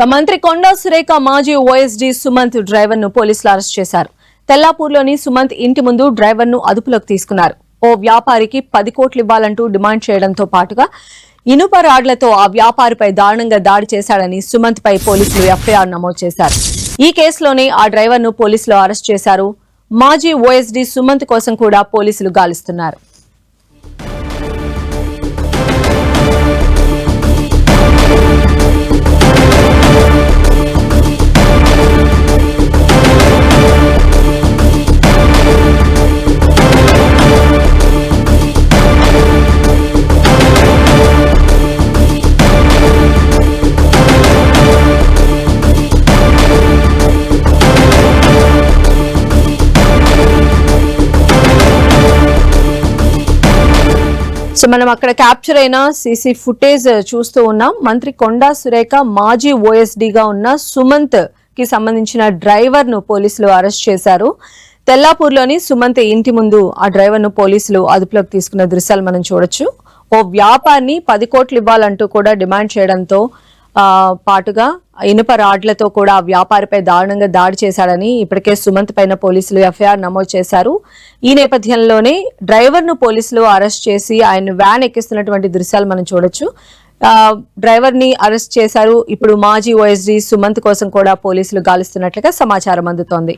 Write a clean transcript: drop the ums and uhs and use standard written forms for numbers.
మంత్రి కొండా సురేఖ మాజీ OSD Sumanth driver ను పోలీసులు అరెస్ట్ చేశారు. తెల్లాపూర్లోని సుమంత్ ఇంటి ముందు డ్రైవర్ ను అదుపులోకి తీసుకున్నారు. ఓ వ్యాపారికి 10 కోట్లు ఇవ్వాలంటూ డిమాండ్ చేయడంతో పాటుగా ఇనుప రాడ్లతో ఆ వ్యాపారిపై దారుణంగా దాడి చేశాడని సుమంత్ పై పోలీసులు ఎఫ్ఐఆర్ నమోదు చేశారు. ఈ కేసులోనే ఆ డ్రైవర్ ను పోలీసులు అరెస్ట్ చేశారు. మాజీ ఓఎస్డీ సుమంత్ కోసం కూడా పోలీసులు గాలిస్తున్నారు. సో మనం అక్కడ క్యాప్చర్ అయిన సీసీ ఫుటేజ్ చూస్తూ ఉన్నాం. మంత్రి కొండా సురేఖ మాజీ ఓఎస్డీగా ఉన్న సుమంత్ కి సంబంధించిన డ్రైవర్ ను పోలీసులు అరెస్ట్ చేశారు. తెల్లాపూర్లోని సుమంత్ ఇంటి ముందు ఆ డ్రైవర్ ను పోలీసులు అదుపులోకి తీసుకున్న దృశ్యాలు మనం చూడొచ్చు. ఓ వ్యాపారిని 10 కోట్లు ఇవ్వాలంటూ కూడా డిమాండ్ చేయడంతో పాటుగా ఇనుప రాడ్లతో కూడా ఆ వ్యాపారిపై దారుణంగా దాడి చేశాడని ఇప్పటికే సుమంత్ పైన పోలీసులు ఎఫ్ఐఆర్ నమోదు చేశారు. ఈ నేపథ్యంలోనే డ్రైవర్ ను పోలీసులు అరెస్ట్ చేసి ఆయన వ్యాన్ ఎక్కిస్తున్నటువంటి దృశ్యాలు మనం చూడొచ్చు. డ్రైవర్ ని అరెస్ట్ చేశారు. ఇప్పుడు మాజీ ఓఎస్డీ సుమంత్ కోసం కూడా పోలీసులు గాలిస్తున్నట్లుగా సమాచారం అందుతోంది.